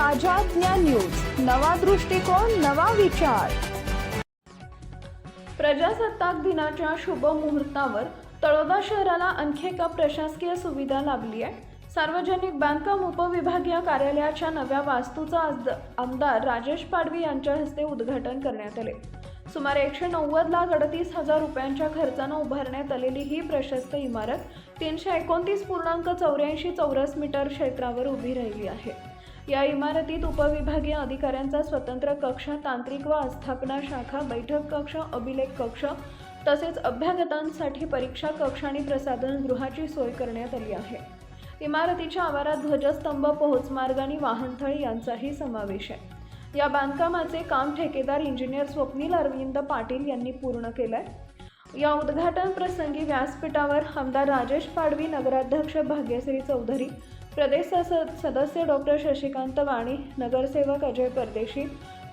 आझाद ज्ञान न्यूज, नवा दृष्टिकोन, नवा विचार। प्रजासत्ताक दिनाच्या शुभ मुहूर्तावर तळोदा शहराला आणखी एका प्रशासकीय सुविधा लाभली आहे। सार्वजनिक बांधकाम उपविभागीय कार्यालयाच्या नव्या वास्तूचं आज आमदार राजेश पाडवी यांच्या हस्ते उद्घाटन करण्यात आले। सुमारे 190,38,000 रुपयांच्या खर्चाने उभारण्यात आलेली ही प्रशस्त इमारत 329.84 चौरस मीटर क्षेत्रावर उभी राहिली आहे। या इमारतीत उपविभागीय अधिकाऱ्यांचा स्वतंत्र कक्ष, तांत्रिक व आस्थापना शाखा, बैठक कक्ष, अभिलेख कक्ष तसेच अभ्यागतांसाठी परीक्षा कक्ष आणि प्रसाधन गृहाची सोय करण्यात आली आहे। इमारतीच्या आवारात ध्वजस्तंभ, पोहोचमार्ग आणि वाहनतळ यांचाही समावेश आहे। या बांधकामाचे काम ठेकेदार इंजिनियर स्वप्नील अरविंद पाटील यांनी पूर्ण केलंय। या उद्घाटन प्रसंगी व्यासपीठावर आमदार राजेश पाडवी, नगराध्यक्ष भाग्यश्री चौधरी, प्रदेश सदस्य डॉक्टर शशिकांत वाणी, नगरसेवक अजय परदेशी,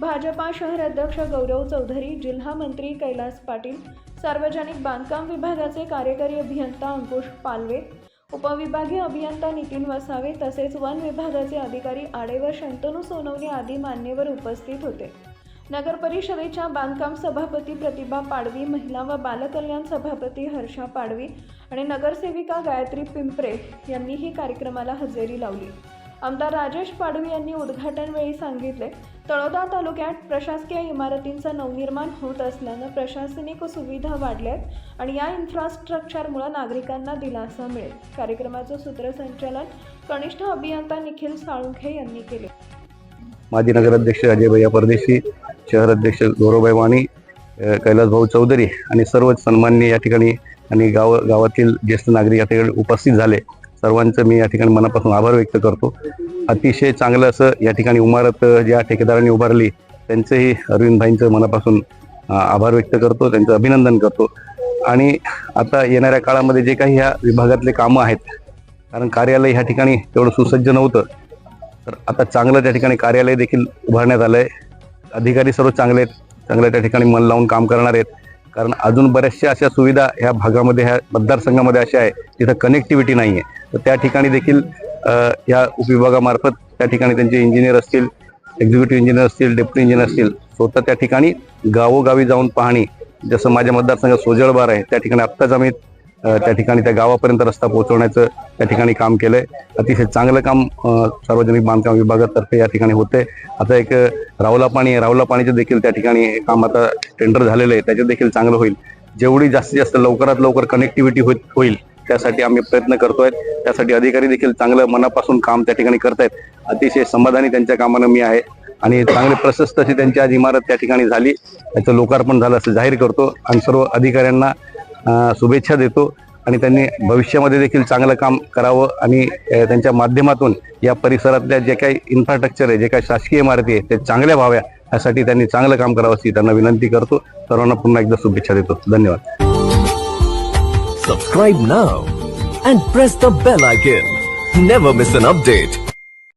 भाजपा शहर अध्यक्ष गौरव चौधरी, जिल्हा मंत्री कैलास पाटील, सार्वजनिक बांधकाम विभागाचे कार्यकारी अभियंता अंकुश पालवे, उपविभागीय अभियंता नितीन वसावे तसेच वन विभागाचे अधिकारी आडेवर शंतनू सोनवणे आदी मान्यवर उपस्थित होते। नगर परिषदेच्या बांधकाम सभापती प्रतिभा पाडवी, महिला व बालकल्याण सभापती हर्षा पाडवी आणि नगरसेविका गायत्री पिंपरे यांनीही कार्यक्रमाला हजेरी लावली। आमदार राजेश पाडवी यांनी उद्घाटन वेळी सांगितले, तळोदा तालुक्यात प्रशासकीय इमारतींचं नवनिर्माण होत असल्यानं प्रशासनिक सुविधा वाढल्यात आणि या इन्फ्रास्ट्रक्चरमुळे नागरिकांना दिलासा मिळेल। कार्यक्रमाचं सूत्रसंचालन कनिष्ठ अभियंता निखिल साळुंखे यांनी केले। माजी नगराध्यक्ष अजय परदेशी, शहर अध्यक्ष गौरव वाणी, कैलास भाऊ चौधरी आणि सर्व सन्माननीय या ठिकाणी आणि गावातील ज्येष्ठ नागरिक या ठिकाणी उपस्थित झाले। सर्वांचं मी या ठिकाणी मनापासून आभार व्यक्त करतो। अतिशय चांगलं असं या ठिकाणी इमारत ज्या ठेकेदारांनी उभारली त्यांचंही अरविंद भाईंचं मनापासून आभार व्यक्त करतो, त्यांचं अभिनंदन करतो। आणि आता येणाऱ्या काळामध्ये जे काही ह्या विभागातले कामं आहेत, कारण कार्यालय ह्या ठिकाणी तेवढं सुसज्ज नव्हतं, तर आता चांगलं त्या ठिकाणी कार्यालय देखील उभारण्यात आलं आहे। अधिकारी सर्व चांगले त्या ठिकाणी मन लावून काम करणार आहेत, कारण अजून बऱ्याचशा अशा सुविधा ह्या भागामध्ये, ह्या मतदारसंघामध्ये अशा आहे जिथं कनेक्टिव्हिटी नाही आहे, तर त्या ठिकाणी देखील या उपविभागामार्फत त्या ठिकाणी त्यांचे इंजिनियर असतील, एक्झिक्युटिव्ह इंजिनियर असतील, डेप्युटी इंजिनियर असतील, स्वतः त्या ठिकाणी गावोगावी जाऊन पाहणी, जसं माझ्या मतदारसंघात सोजळबार आहे त्या ठिकाणी आत्ताच आम्ही त्या ठिकाणी त्या गावापर्यंत रस्ता पोहोचवण्याचं त्या ठिकाणी काम केलंय। अतिशय चांगलं काम सार्वजनिक बांधकाम विभागातर्फे या ठिकाणी होते। आता एक रावला पाणीचं देखील त्या ठिकाणी काम आता टेंडर झालेलं आहे, त्याच्यात देखील चांगलं होईल। जेवढी जास्तीत जास्त लवकरात लवकर कनेक्टिव्हिटी होईल त्यासाठी आम्ही प्रयत्न करतोय। त्यासाठी अधिकारी देखील चांगलं मनापासून काम त्या ठिकाणी करतायत। अतिशय समाधानी त्यांच्या कामानं मी आहे आणि चांगली प्रशस्त अशी त्यांची आज इमारत त्या ठिकाणी झाली, त्याचं लोकार्पण झालं असं जाहीर करतो आणि सर्व अधिकाऱ्यांना शुभेच्छा देतो आणि त्यांनी भविष्यामध्ये देखील चांगलं काम करावं आणि त्यांच्या माध्यमातून या परिसरातल्या जे काही इन्फ्रास्ट्रक्चर आहे, जे काही शासकीय इमारती आहे ते चांगल्या व्हाव्या यासाठी त्यांनी चांगलं काम करावं अशी त्यांना विनंती करतो। सर्वांना पुन्हा एकदा शुभेच्छा देतो। धन्यवाद। Subscribe now and press the bell icon. Never miss an update.